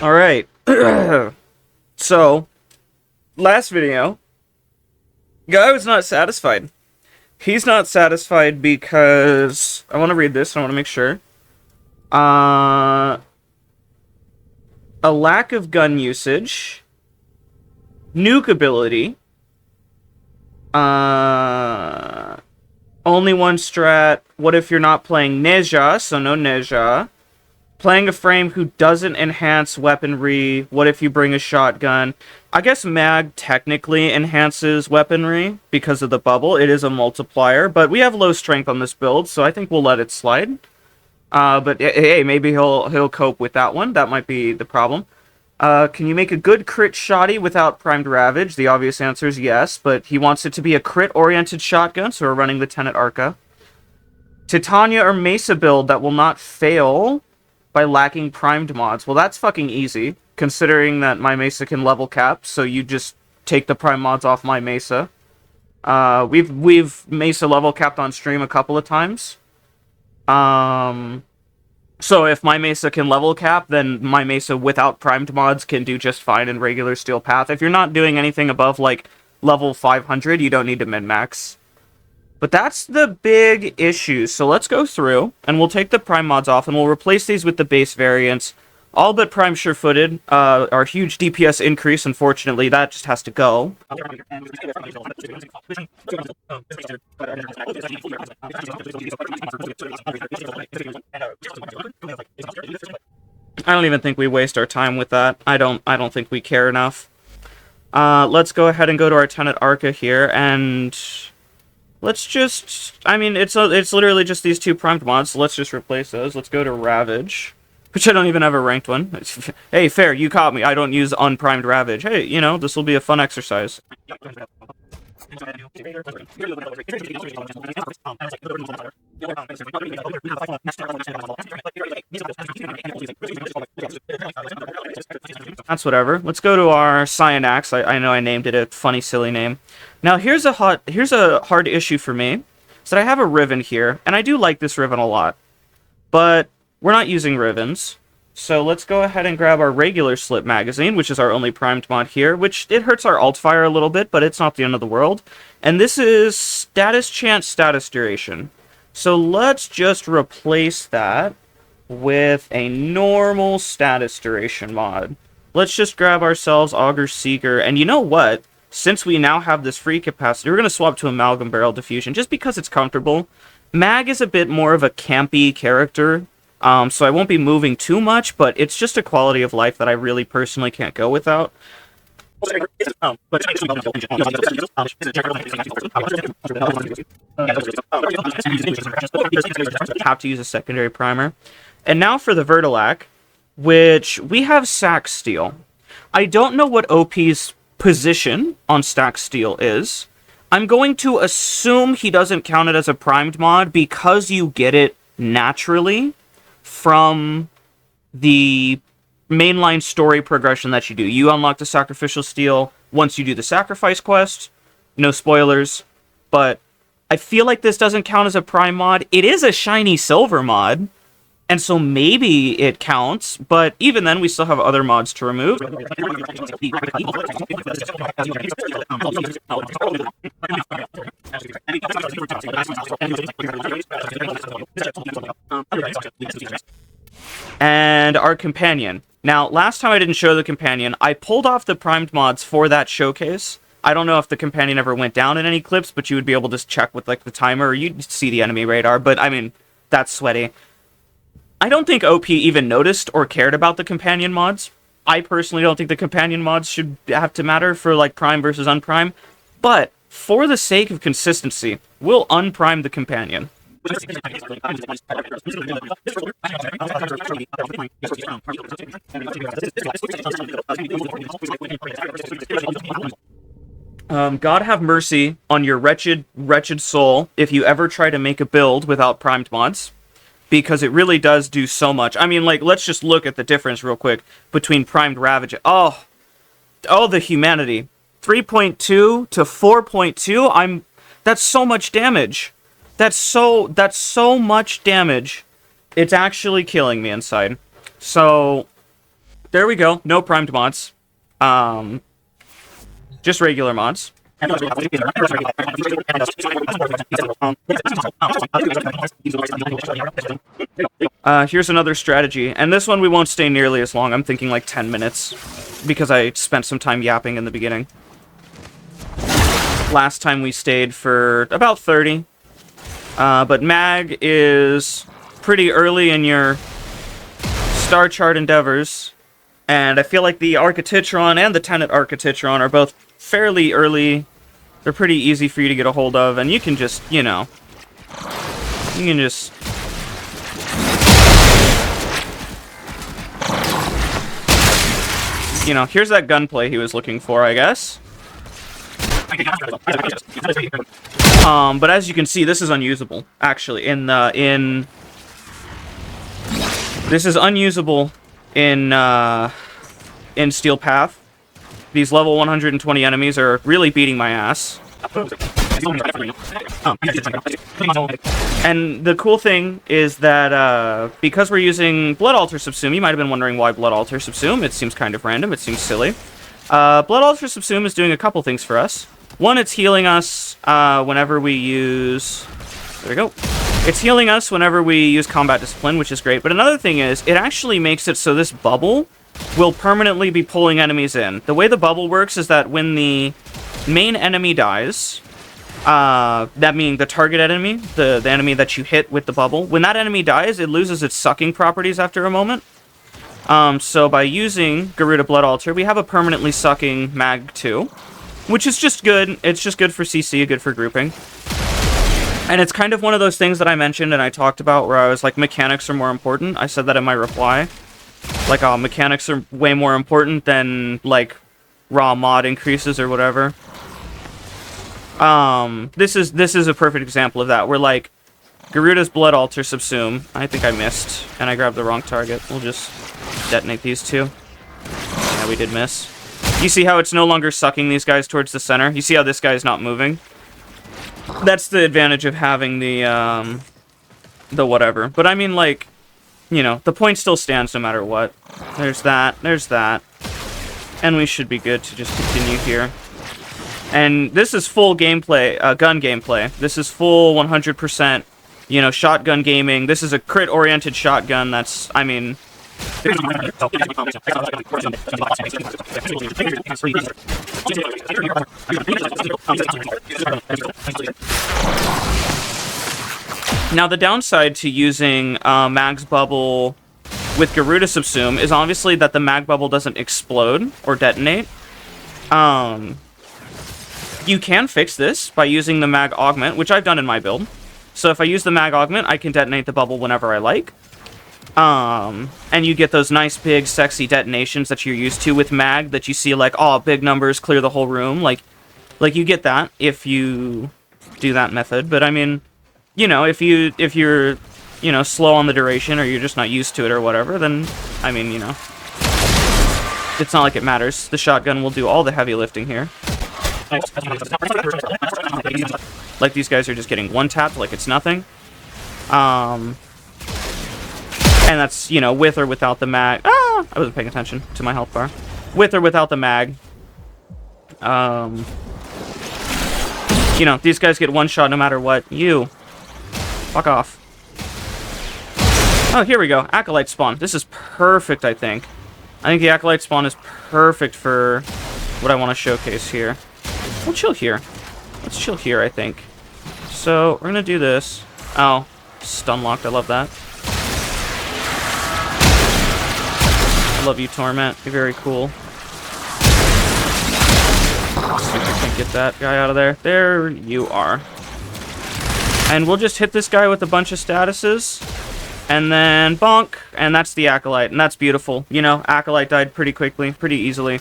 Alright. So, last video, guy was not satisfied. He's not satisfied because... I want to read this, I want to make sure. A lack of gun usage. Nuke ability. Only one strat. What if you're not playing Neja? So no Neja. Playing a frame who doesn't enhance weaponry. What if you bring a shotgun? I guess mag technically enhances weaponry because of the bubble. It is a multiplier, but we have low strength on this build, so I think we'll let it slide. But hey, maybe he'll cope with that one. That might be the problem. Can you make a good crit shotty without primed ravage? The obvious answer is yes, but he wants it to be a crit-oriented shotgun, so we're running the Tenet Arca. Titania or Mesa build that will not fail by lacking primed mods. Well, that's fucking easy, considering that my Mesa can level cap, so you just take the prime mods off my Mesa. We've Mesa level capped on stream a couple of times. So if my Mesa can level cap, then my Mesa without primed mods can do just fine in regular steel path. If you're not doing anything above, like, level 500, you don't need to min-max. But that's the big issue. So let's go through, and we'll take the prime mods off, and we'll replace these with the base variants. All but prime sure-footed. Our huge DPS increase, unfortunately, that just has to go. I don't even think we waste our time with that. I don't think we care enough. Let's go ahead and go to our Tenet Arca here, and let's just... I mean, it's literally just these two primed mods, so let's just replace those. Let's go to Ravage, which I don't even have a ranked one. Hey, fair, you caught me. I don't use unprimed Ravage. Hey, you know, this will be a fun exercise. That's whatever. Let's go to our Cyanax. I know I named it a funny, silly name. Now, here's a hard issue for me. So I have a Riven here, and I do like this Riven a lot. But we're not using Rivens. So let's go ahead and grab our regular slip magazine, which is our only primed mod here, which it hurts our alt fire a little bit, but it's not the end of the world. And this is status chance, status duration. So let's just replace that with a normal status duration mod. Let's just grab ourselves Augur Seeker, and you know what? Since we now have this free capacity, we're going to swap to Amalgam Barrel Diffusion, just because it's comfortable. Mag is a bit more of a campy character, so I won't be moving too much, but it's just a quality of life that I really personally can't go without. Have to use a secondary primer. And now for the Vertilac, which we have Sack Steel. I don't know what OP's position on Stack Steel is. I'm going to assume he doesn't count it as a primed mod because you get it naturally from the mainline story progression that you do. You unlock the Sacrificial Steel once you do the Sacrifice quest. No spoilers, but I feel like this doesn't count as a prime mod. It is a shiny silver mod, and so maybe it counts, but even then we still have other mods to remove. And our companion. Now, last time I didn't show the companion. I pulled off the primed mods for that showcase. I don't know if the companion ever went down in any clips, but you would be able to check with like the timer, or you'd see the enemy radar, but I mean, that's sweaty. I don't think OP even noticed or cared about the companion mods. I personally don't think the companion mods should have to matter for like prime versus unprime, but for the sake of consistency, we'll unprime the companion. God have mercy on your wretched soul if you ever try to make a build without primed mods, because it really does do so much. I mean, like, let's just look at the difference real quick between primed Ravage. Oh, the humanity. 3.2 to 4.2. That's so much damage. That's so much damage. It's actually killing me inside. So there we go. No primed mods. Just regular mods. Here's another strategy, and this one we won't stay nearly as long. I'm thinking like 10 minutes, because I spent some time yapping in the beginning. Last time we stayed for about 30. But mag is pretty early in your star chart endeavors, and I feel like the Architectron and the Tenet Architectron are both fairly early. They're pretty easy for you to get a hold of, and you can just, you know, you can just... You know, here's that gunplay he was looking for, I guess. But as you can see, this is unusable, actually, this is unusable in Steel Path. These level 120 enemies are really beating my ass. And the cool thing is that, because we're using Blood Altar Subsume, you might have been wondering why Blood Altar Subsume. It seems kind of random, it seems silly. Blood Altar Subsume is doing a couple things for us. One, it's healing us whenever we use... There we go. It's healing us whenever we use Combat Discipline, which is great. But another thing is, it actually makes it so this bubble will permanently be pulling enemies in. The way the bubble works is that when the main enemy dies, that meaning the target enemy, the enemy that you hit with the bubble, when that enemy dies, it loses its sucking properties after a moment. So by using Garuda Blood Altar, we have a permanently sucking mag 2, which is just good. It's just good for CC, good for grouping. And it's kind of one of those things that I mentioned and I talked about where I was like, mechanics are more important. I said that in my reply. Like, mechanics are way more important than, like, raw mod increases or whatever. This is a perfect example of that, where, like, Garuda's Blood Altar Subsume. I think I missed, and I grabbed the wrong target. We'll just detonate these two. Yeah, we did miss. You see how it's no longer sucking these guys towards the center? You see how this guy's not moving? That's the advantage of having the whatever. But I mean, like, you know, the point still stands no matter what. There's that, and we should be good to just continue here. And this is full gameplay, gun gameplay. This is full 100%, you know, shotgun gaming. This is a crit-oriented shotgun that's, I mean... Now, the downside to using Mag's Bubble with Garuda Subsume is obviously that the Mag Bubble doesn't explode or detonate. You can fix this by using the Mag Augment, which I've done in my build. So if I use the Mag Augment, I can detonate the bubble whenever I like. And you get those nice, big, sexy detonations that you're used to with Mag that you see like, oh, big numbers clear the whole room. Like you get that if you do that method. But I mean... You know, if you're, you know, slow on the duration or you're just not used to it or whatever, then, I mean, you know, it's not like it matters. The shotgun will do all the heavy lifting here. Like, these guys are just getting one-tapped like it's nothing. And that's, you know, with or without the mag. Ah! I wasn't paying attention to my health bar. With or without the mag. You know, these guys get one shot no matter what. Fuck off. Oh, here we go. Acolyte spawn. This is perfect, I think. I think the Acolyte spawn is perfect for what I want to showcase here. We'll chill here. Let's chill here, I think. So, we're gonna do this. Oh, stun locked. I love that. I love you, Torment. You're very cool. See if I can get that guy out of there. There you are. And we'll just hit this guy with a bunch of statuses. And then bonk. And that's the Acolyte. And that's beautiful. You know, Acolyte died pretty quickly, pretty easily.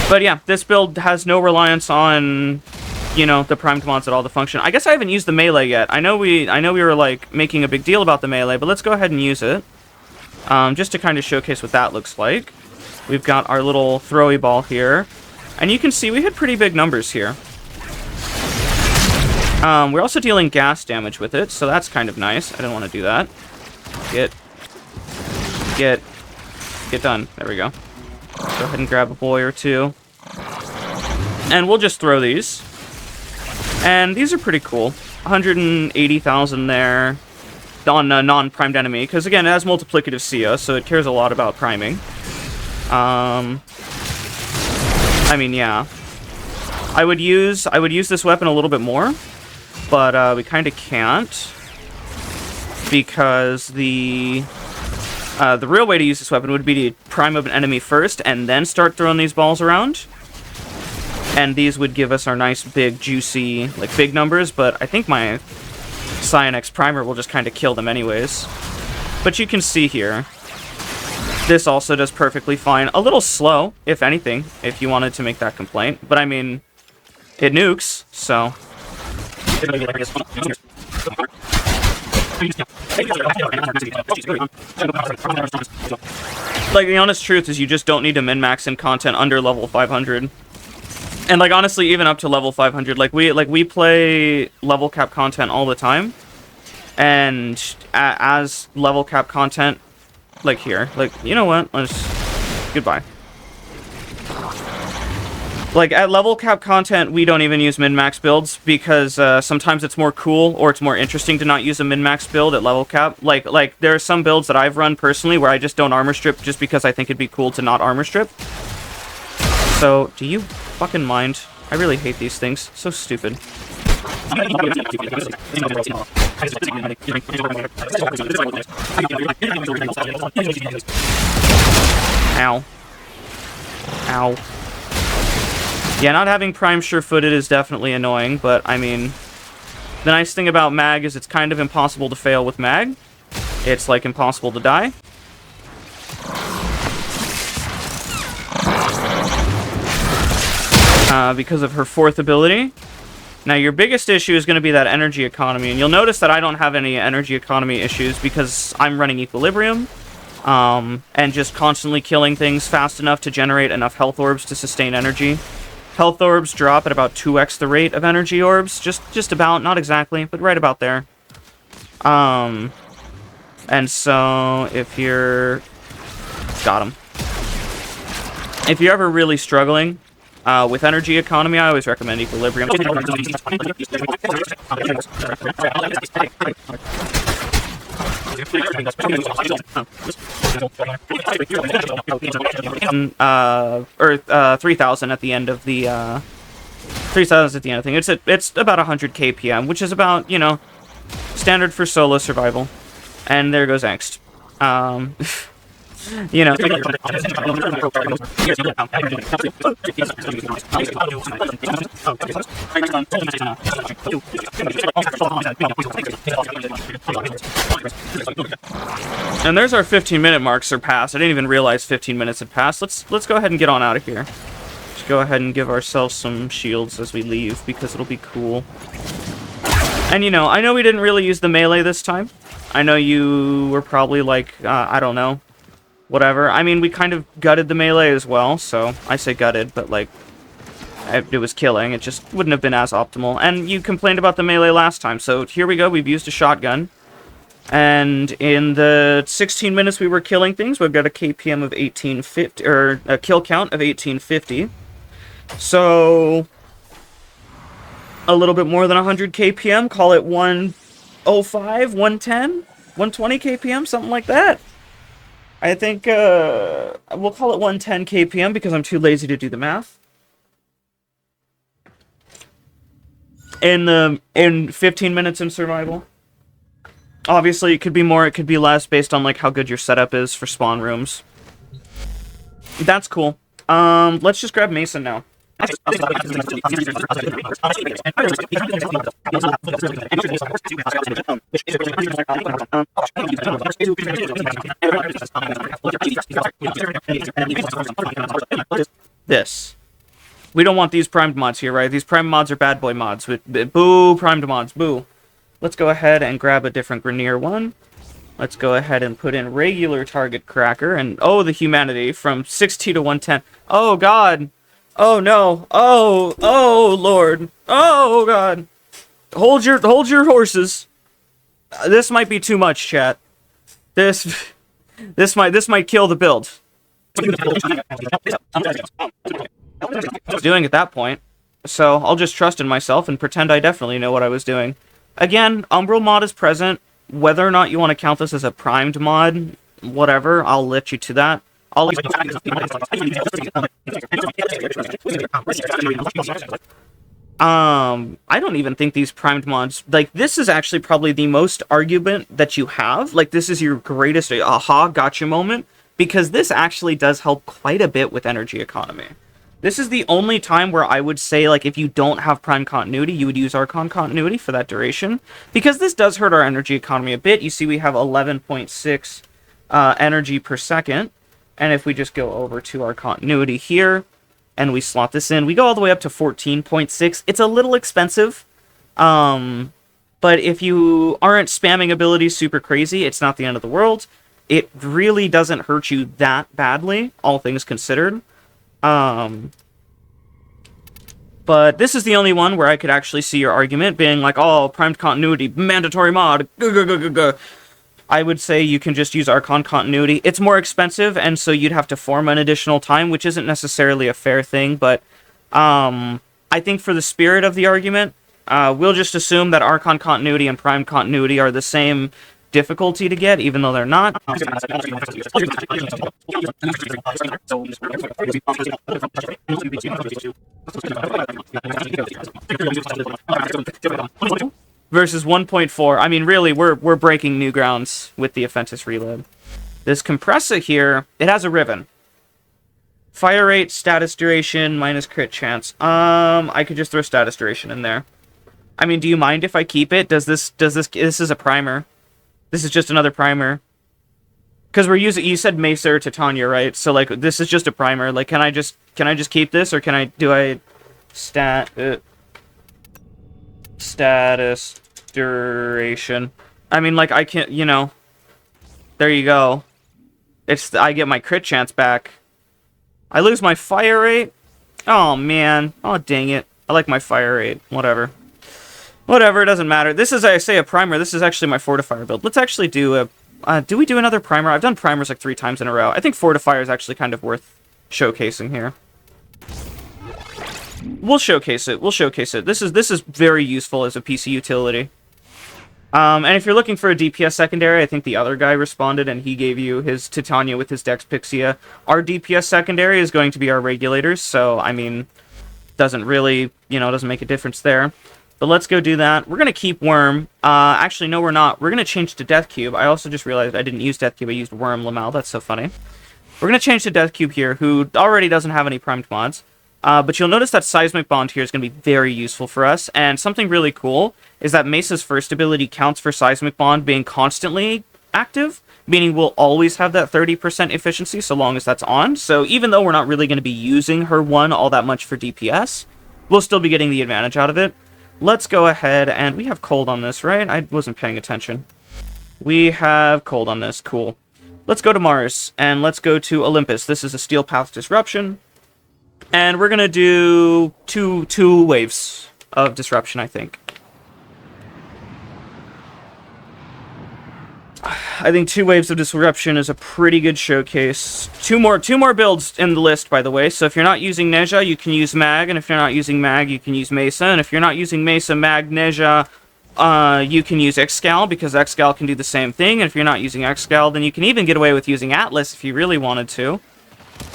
But yeah, this build has no reliance on you know, the primed mods at all to function. I guess I haven't used the melee yet. I know we were like making a big deal about the melee, but let's go ahead and use it. Just to kind of showcase what that looks like. We've got our little throwy ball here. And you can see we hit pretty big numbers here. We're also dealing gas damage with it, so that's kind of nice. I didn't want to do that. Get done. There we go. Go ahead and grab a boy or two. And we'll just throw these. And these are pretty cool. 180,000 there on a non-primed enemy, because again, it has multiplicative SIA, so it cares a lot about priming. I mean, yeah. I would use this weapon a little bit more, but we kind of can't, because the real way to use this weapon would be to prime up an enemy first and then start throwing these balls around. And these would give us our nice, big, juicy, like, big numbers, but I think my Cyanx primer will just kind of kill them anyways. But you can see here, this also does perfectly fine. A little slow, if anything, if you wanted to make that complaint. But I mean, it nukes, so... Like, the honest truth is you just don't need to min-max in content under level 500. And, like, honestly, even up to level 500, like, we play level cap content all the time. And as level cap content, like, here, like, you know what? Goodbye. Like, at level cap content, we don't even use min-max builds, because sometimes it's more cool, or it's more interesting to not use a min-max build at level cap. Like, there are some builds that I've run personally where I just don't armor strip just because I think it'd be cool to not armor strip. So, do you fucking mind? I really hate these things. So stupid. Ow. Ow. Yeah, not having Prime sure-footed is definitely annoying, but, I mean, the nice thing about Mag is it's kind of impossible to fail with Mag. It's, like, impossible to die. Because of her fourth ability. Now, your biggest issue is going to be that energy economy, and you'll notice that I don't have any energy economy issues because I'm running Equilibrium, and just constantly killing things fast enough to generate enough health orbs to sustain energy. Health orbs drop at about 2x the rate of energy orbs, just about, not exactly, but right about there. And so, if you're... Got him. If you're ever really struggling with energy economy, I always recommend Equilibrium. Or 3,000 at the end of the 3,000 at the end of the thing. It's about 100 kpm, which is about, you know, standard for solo survival. And there goes angst. You know. And there's our 15-minute mark surpassed. I didn't even realize 15 minutes had passed. Let's go ahead and get on out of here. Just go ahead and give ourselves some shields as we leave, because it'll be cool. And, you know, I know we didn't really use the melee this time. I know you were probably like, I don't know, whatever. I mean, we kind of gutted the melee as well, so I say gutted, but, like, it was killing. It just wouldn't have been as optimal. And you complained about the melee last time, so here we go. We've used a shotgun. And in the 16 minutes we were killing things, we've got a KPM of 1850, or a kill count of 1850. So, a little bit more than 100 KPM, call it 105, 110, 120 KPM, something like that. I think, we'll call it 110 KPM because I'm too lazy to do the math. In 15 minutes in survival. Obviously, it could be more, it could be less, based on, like, how good your setup is for spawn rooms. That's cool. Let's just grab Mason now. This. We don't want these primed mods here, right? These primed mods are bad boy mods. Boo, primed mods, boo. Let's go ahead and grab a different Grenier one. Let's go ahead and put in regular target cracker. And, oh, the humanity from 60 to 110. Oh, God. Oh, no. Oh, Lord. Oh, God. Hold your horses. This might be too much, chat. This might kill the build. Doing at that point, so I'll just trust in myself and pretend I definitely know what I was doing. Again, Umbral mod is present. Whether or not you want to count this as a primed mod, whatever, I'll let you to that. I don't even think these primed mods, like, this is actually probably the most argument that you have. Like, this is your greatest aha gotcha moment, because this actually does help quite a bit with energy economy. This is the only time where I would say, like, if you don't have prime continuity, you would use Archon continuity for that duration, because this does hurt our energy economy a bit. You see we have 11.6 energy per second, and if we just go over to our continuity here, and we slot this in, we go all the way up to 14.6. It's a little expensive, but if you aren't spamming abilities super crazy, it's not the end of the world. It really doesn't hurt you that badly, all things considered. But this is the only one where I could actually see your argument being like, oh, primed continuity, mandatory mod, I would say you can just use Archon continuity. It's more expensive, and so you'd have to form an additional time, which isn't necessarily a fair thing, but I think for the spirit of the argument, we'll just assume that Archon continuity and Prime continuity are the same difficulty to get, even though they're not. Versus 1.4. I mean, really, we're breaking new grounds with the Aphentis reload. This compressor here, it has a ribbon. Fire rate, status duration, minus crit chance. I could just throw status duration in there. I mean, do you mind if I keep it? This is a primer. This is just another primer. Because we're using, you said Mesa or Titania, right? So, like, this is just a primer. Like, can I just keep this, or do I status duration? I mean, like, I can't, you know, there you go. I get my crit chance back. I lose my fire rate? Oh, man. Oh, dang it. I like my fire rate. Whatever. Whatever, it doesn't matter. This is, I say, a primer. This is actually my fortifier build. Let's actually do a... do we do another primer? I've done primers like 3 times in a row. I think fortifier is actually kind of worth showcasing here. We'll showcase it. We'll showcase it. This is very useful as a PC utility. And if you're looking for a DPS secondary, I think the other guy responded and he gave you his Titania with his Dex Pixia. Our DPS secondary is going to be our regulators, so, I mean, doesn't really, you know, doesn't make a difference there. But let's go do that. We're going to keep Worm. Actually, no, we're not. We're going to change to Death Cube. I also just realized I didn't use Death Cube. I used Worm Lamel. That's so funny. We're going to change to Death Cube here, who already doesn't have any primed mods. But you'll notice that Seismic Bond here is going to be very useful for us. And something really cool is that Mesa's first ability counts for Seismic Bond being constantly active, meaning we'll always have that 30% efficiency so long as that's on. So even though we're not really going to be using her one all that much for DPS, we'll still be getting the advantage out of it. Let's go ahead, and we have cold on this, right? I wasn't paying attention. We have cold on this, cool. Let's go to Mars, and let's go to Olympus. This is a Steel Path Disruption. And we're gonna do two waves of disruption, I think. I think 2 waves of disruption is a pretty good showcase. Two more builds in the list, by the way. So if you're not using Neja, you can use Mag, and if you're not using Mag, you can use Mesa. And if you're not using Mesa, Mag, Neja, you can use Excal, because Excal can do the same thing. And if you're not using Excal, then you can even get away with using Atlas if you really wanted to.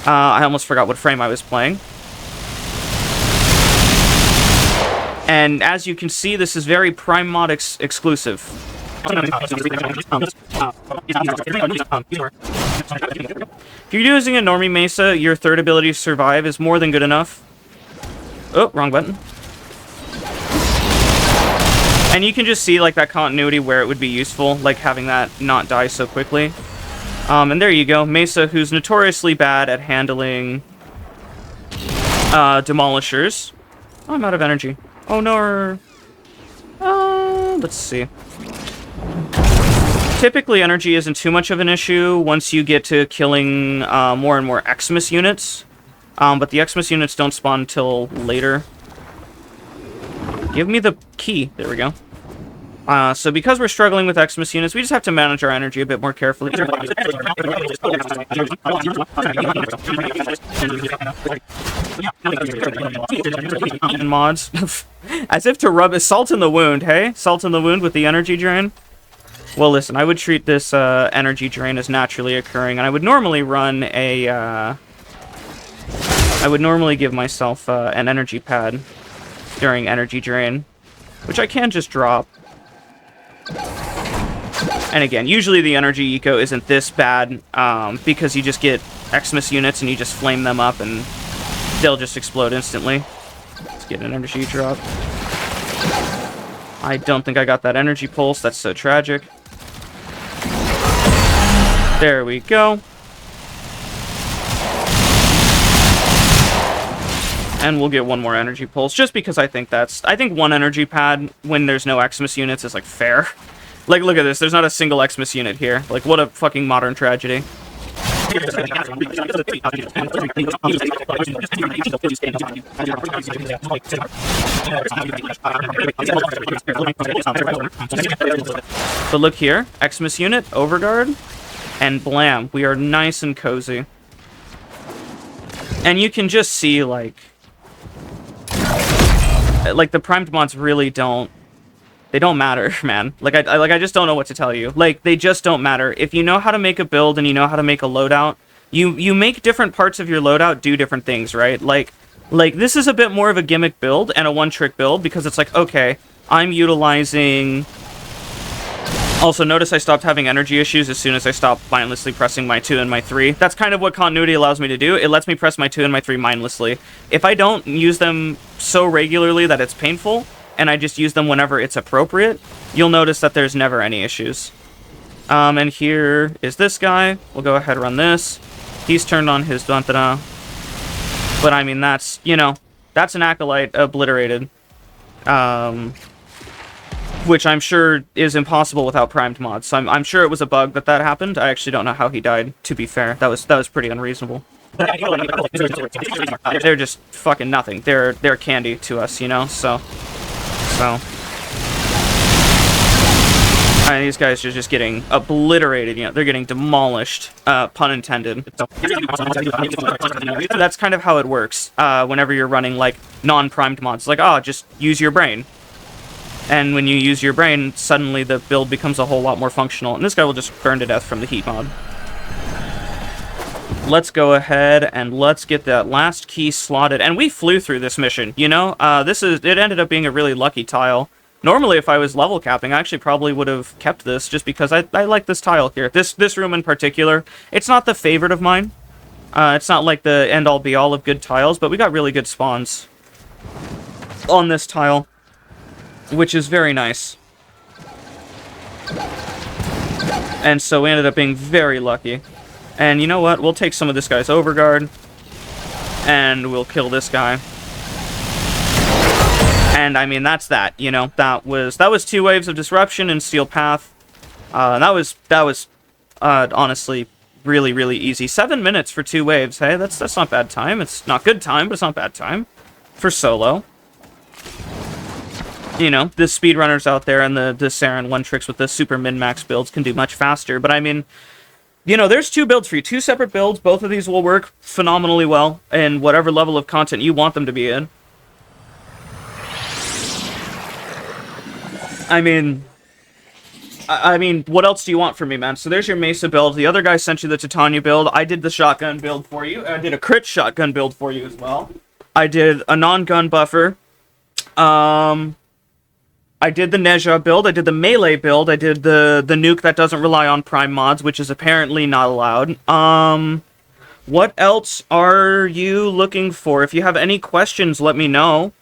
I almost forgot what frame I was playing. And as you can see, this is very Prime Mod exclusive. If you're using a Normie Mesa, your third ability to survive is more than good enough. Oh, wrong button. And you can just see, like, that continuity where it would be useful, like having that not die so quickly. And there you go, Mesa, who's notoriously bad at handling demolishers. Oh, I'm out of energy. Oh no. Let's see. Typically, energy isn't too much of an issue once you get to killing more and more Xmas units. But the Xmas units don't spawn until later. Give me the key. There we go. So because we're struggling with Xmas units, we just have to manage our energy a bit more carefully. And mods. As if to rub salt in the wound, hey? Salt in the wound with the energy drain? Well, listen, I would treat this energy drain as naturally occurring, and I would normally run a... I would normally give myself an energy pad during energy drain, which I can just drop. And again, usually the energy eco isn't this bad, because you just get Xmas units and you just flame them up and they'll just explode instantly. Let's get an energy drop. I don't think I got that energy pulse. That's so tragic. There we go. And we'll get one more energy pulse, just because I think one energy pad when there's no Xmas units is, like, fair. Like, look at this. There's not a single Xmas unit here. Like, what a fucking modern tragedy. But look here. Xmas unit, Overguard, and blam. We are nice and cozy. And you can just see, like the primed mods really don't matter, man. I just don't know what to tell you. Like, they just don't matter. If you know how to make a build and you know how to make a loadout, you make different parts of your loadout do different things, right? Like this is a bit more of a gimmick build and a one-trick build, because it's like, okay, I'm utilizing... Also, notice I stopped having energy issues as soon as I stopped mindlessly pressing my 2 and my 3. That's kind of what continuity allows me to do. It lets me press my 2 and my 3 mindlessly. If I don't use them so regularly that it's painful, and I just use them whenever it's appropriate, you'll notice that there's never any issues. And here is this guy. We'll go ahead and run this. He's turned on his Dantana. But I mean, that's, you know, that's an Acolyte obliterated. Which I'm sure is impossible without primed mods. So I'm sure it was a bug that happened. I actually don't know how he died, to be fair. That was pretty unreasonable. They're just fucking nothing. They're candy to us, you know? So. These guys are just getting obliterated, you know, they're getting demolished, pun intended. That's kind of how it works, whenever you're running, like, non-primed mods. Like, oh, just use your brain. And when you use your brain, suddenly the build becomes a whole lot more functional. And this guy will just burn to death from the heat mod. Let's go ahead and let's get that last key slotted. And we flew through this mission, you know? It ended up being a really lucky tile. Normally, if I was level capping, I actually probably would have kept this, just because I like this tile here. This room in particular. It's not the favorite of mine. It's not like the end-all be-all of good tiles, but we got really good spawns on this tile, which is very nice. And so we ended up being very lucky. And you know what? We'll take some of this guy's overguard, and we'll kill this guy. And I mean, that's that. You know, that was 2 waves of disruption in Steel Path. That was honestly really, really easy. 7 minutes for 2 waves. Hey, that's not bad time. It's not good time, but it's not bad time for solo. You know, the speedrunners out there and the Saren one-tricks with the super min-max builds can do much faster. But I mean, you know, there's 2 builds for you. 2 separate builds. Both of these will work phenomenally well in whatever level of content you want them to be in. I mean, what else do you want from me, man? So there's your Mesa build. The other guy sent you the Titania build. I did the shotgun build for you. I did a crit shotgun build for you as well. I did a non-gun buffer. I did the Nezha build, I did the melee build, I did the nuke that doesn't rely on prime mods, which is apparently not allowed. What else are you looking for? If you have any questions, let me know.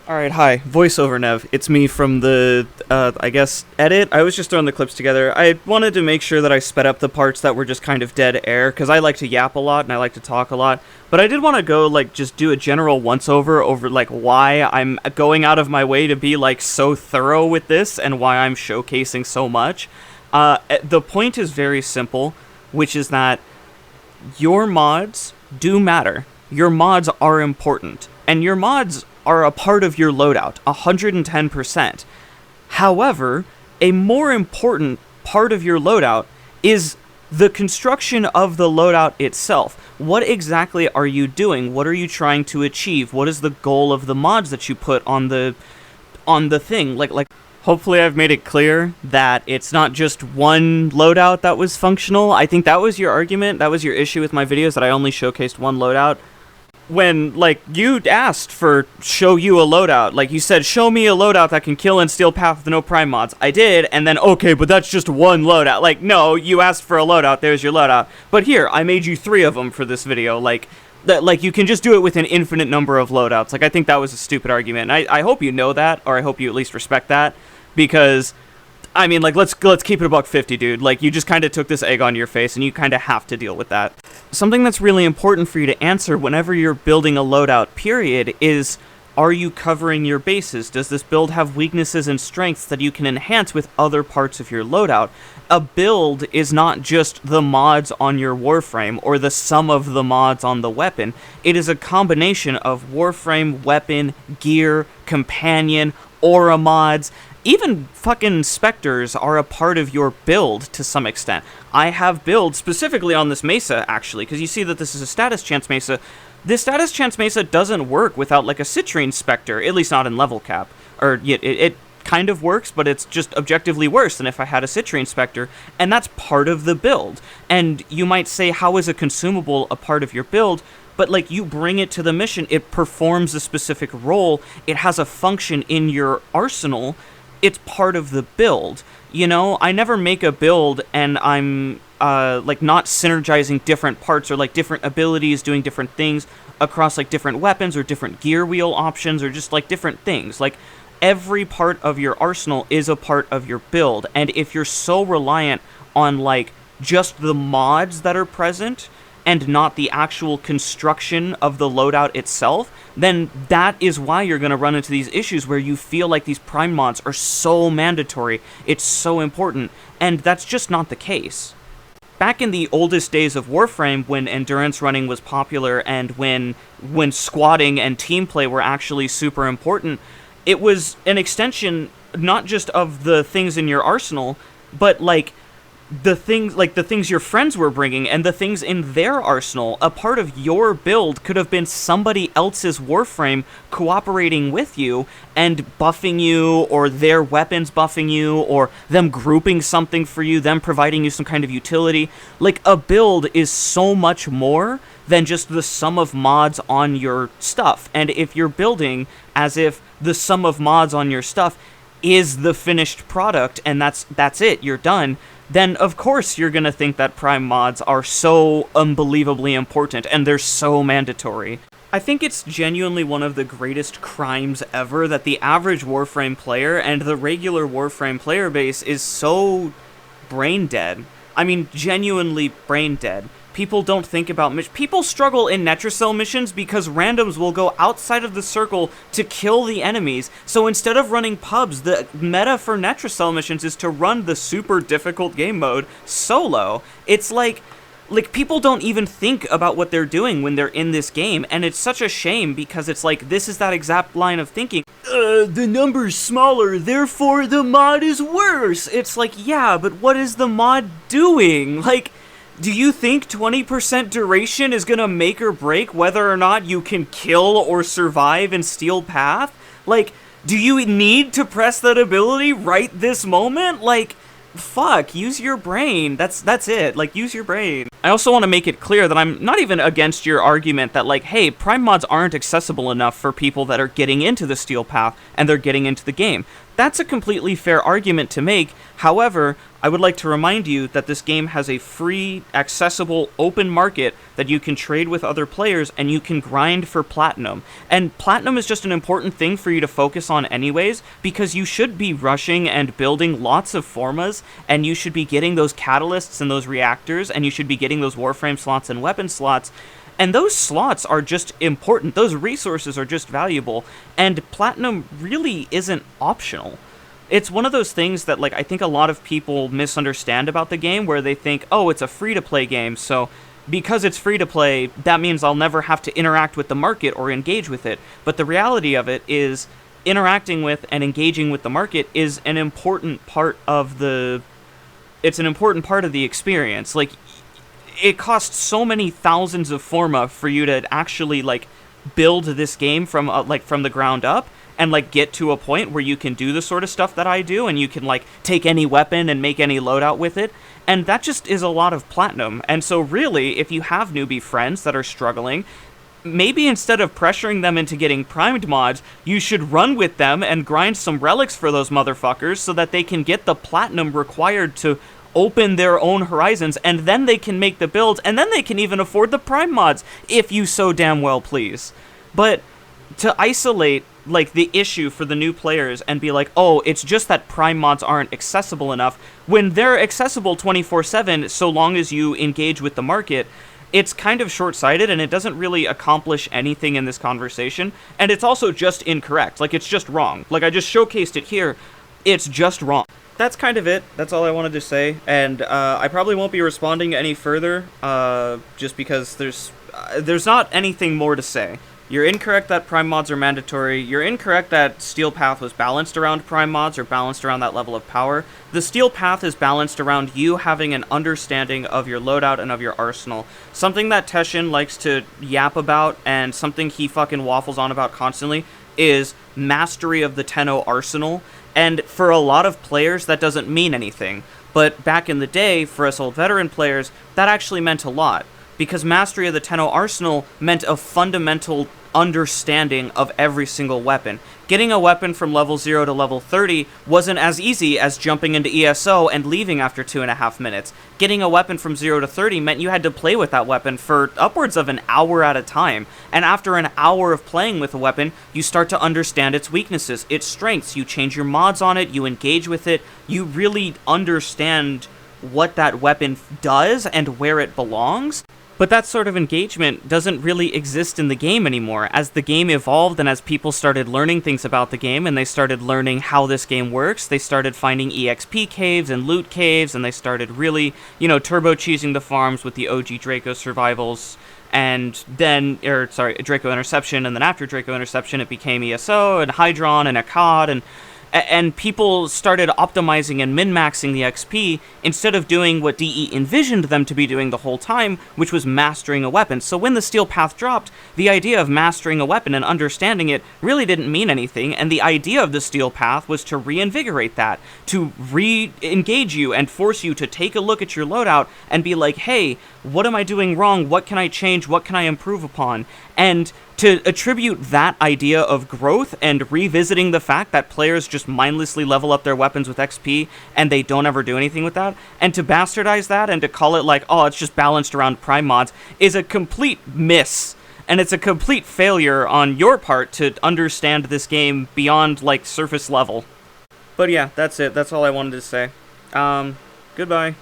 Alright, hi, voiceover Nev. It's me from the, I guess, edit. I was just throwing the clips together. I wanted to make sure that I sped up the parts that were just kind of dead air, because I like to yap a lot and I like to talk a lot. But I did want to go, like, just do a general once-over over, like, why I'm going out of my way to be, like, so thorough with this and why I'm showcasing so much. The point is very simple, which is that your mods do matter. Your mods are important. And your mods are a part of your loadout, 110%. However, a more important part of your loadout is the construction of the loadout itself. What exactly are you doing? What are you trying to achieve? What is the goal of the mods that you put on the thing? Like hopefully I've made it clear that it's not just one loadout that was functional. I think that was your argument, that was your issue with my videos, that I only showcased one loadout. When, like, you asked for show you a loadout. Like, you said, show me a loadout that can kill and steal path with no prime mods. I did, and then, okay, but that's just one loadout. Like, no, you asked for a loadout, there's your loadout. But here, I made you 3 of them for this video. Like, you can just do it with an infinite number of loadouts. Like, I think that was a stupid argument. And I hope you know that, or I hope you at least respect that, because I mean, like, let's keep it $150, dude. Like, you just kind of took this egg on your face, and you kind of have to deal with that. Something that's really important for you to answer whenever you're building a loadout, period, is, are you covering your bases? Does this build have weaknesses and strengths that you can enhance with other parts of your loadout? A build is not just the mods on your Warframe, or the sum of the mods on the weapon. It is a combination of Warframe, weapon, gear, companion, aura mods. Even fucking specters are a part of your build to some extent. I have builds specifically on this Mesa, actually, because you see that this is a status chance Mesa. This status chance Mesa doesn't work without, like, a citrine specter, at least not in level cap. Or, it kind of works, but it's just objectively worse than if I had a citrine specter, and that's part of the build. And you might say, how is a consumable a part of your build? But, like, you bring it to the mission, it performs a specific role, it has a function in your arsenal, it's part of the build. You know, I never make a build and I'm, like, not synergizing different parts or, like, different abilities doing different things across, like, different weapons or different gear wheel options or just, like, different things. Like, every part of your arsenal is a part of your build, and if you're so reliant on, like, just the mods that are present and not the actual construction of the loadout itself, then that is why you're going to run into these issues where you feel like these prime mods are so mandatory, it's so important, and that's just not the case. Back in the oldest days of Warframe, when endurance running was popular and when squatting and team play were actually super important, it was an extension not just of the things in your arsenal, but, like, the things your friends were bringing and the things in their arsenal. A part of your build could have been somebody else's Warframe cooperating with you and buffing you, or their weapons buffing you, or them grouping something for you, them providing you some kind of utility. Like, a build is so much more than just the sum of mods on your stuff. And if you're building as if the sum of mods on your stuff is the finished product and that's it, you're done, then of course you're gonna think that prime mods are so unbelievably important and they're so mandatory. I think it's genuinely one of the greatest crimes ever that the average Warframe player and the regular Warframe player base is so brain dead. I mean, genuinely brain dead. People don't think about people struggle in Netracell missions because randoms will go outside of the circle to kill the enemies. So instead of running pubs, the meta for Netracell missions is to run the super difficult game mode solo. It's like people don't even think about what they're doing when they're in this game, and it's such a shame because it's like, this is that exact line of thinking. The number's smaller, therefore the mod is worse. It's like, yeah, but what is the mod doing? Like, do you think 20% duration is gonna make or break whether or not you can kill or survive and steal path? Like, do you need to press that ability right this moment? Like, fuck, use your brain. That's it. Like, use your brain. I also want to make it clear that I'm not even against your argument that, like, hey, prime mods aren't accessible enough for people that are getting into the steal path and they're getting into the game. That's a completely fair argument to make. However, I would like to remind you that this game has a free, accessible, open market that you can trade with other players, and you can grind for platinum. And platinum is just an important thing for you to focus on anyways, because you should be rushing and building lots of formas, and you should be getting those catalysts and those reactors, and you should be getting those warframe slots and weapon slots. And those slots are just important. Those resources are just valuable. And platinum really isn't optional. It's one of those things that, like, I think a lot of people misunderstand about the game, where they think, oh, it's a free-to-play game, so because it's free-to-play, that means I'll never have to interact with the market or engage with it. But the reality of it is, interacting with and engaging with the market is an important part of the... It's an important part of the experience. Like, it costs so many thousands of forma for you to actually, like, build this game from the ground up, and, like, get to a point where you can do the sort of stuff that I do, and you can, like, take any weapon and make any loadout with it, and that just is a lot of platinum. And so really, if you have newbie friends that are struggling, maybe instead of pressuring them into getting primed mods, you should run with them and grind some relics for those motherfuckers so that they can get the platinum required to open their own horizons, and then they can make the builds, and then they can even afford the prime mods, if you so damn well please. But to isolate, like, the issue for the new players and be like, oh, it's just that prime mods aren't accessible enough, when they're accessible 24/7 so long as you engage with the market, it's kind of short-sighted, and it doesn't really accomplish anything in this conversation, and it's also just incorrect. Like, it's just wrong. Like, I just showcased it here. It's just wrong. That's kind of it. That's all I wanted to say, and I probably won't be responding any further, just because there's not anything more to say. You're incorrect that prime mods are mandatory. You're incorrect that Steel Path was balanced around prime mods or balanced around that level of power. The Steel Path is balanced around you having an understanding of your loadout and of your arsenal. Something that Teshin likes to yap about, and something he fucking waffles on about constantly, is mastery of the Tenno arsenal. And for a lot of players, that doesn't mean anything. But back in the day, for us old veteran players, that actually meant a lot. Because mastery of the Tenno arsenal meant a fundamental understanding of every single weapon. Getting a weapon from level 0 to level 30 wasn't as easy as jumping into ESO and leaving after 2.5 minutes. Getting a weapon from 0 to 30 meant you had to play with that weapon for upwards of an hour at a time. And after an hour of playing with a weapon, you start to understand its weaknesses, its strengths. You change your mods on it, you engage with it, you really understand what that weapon does and where it belongs. But that sort of engagement doesn't really exist in the game anymore. As the game evolved and as people started learning things about the game, and they started learning how this game works, they started finding EXP caves and loot caves, and they started really, turbo-cheesing the farms with the OG Draco survivals, and then, Draco Interception, and then after Draco Interception it became ESO, and Hydron, and Akkad, and people started optimizing and min-maxing the XP instead of doing what DE envisioned them to be doing the whole time, which was mastering a weapon. So when the Steel Path dropped, the idea of mastering a weapon and understanding it really didn't mean anything, and the idea of the Steel Path was to reinvigorate that, to re-engage you and force you to take a look at your loadout and be like, hey, what am I doing wrong? What can I change? What can I improve upon? And to attribute that idea of growth and revisiting the fact that players just mindlessly level up their weapons with XP and they don't ever do anything with that, and to bastardize that and to call it like, oh, it's just balanced around prime mods, is a complete miss. And it's a complete failure on your part to understand this game beyond, like, surface level. But yeah, that's it. That's all I wanted to say. Goodbye.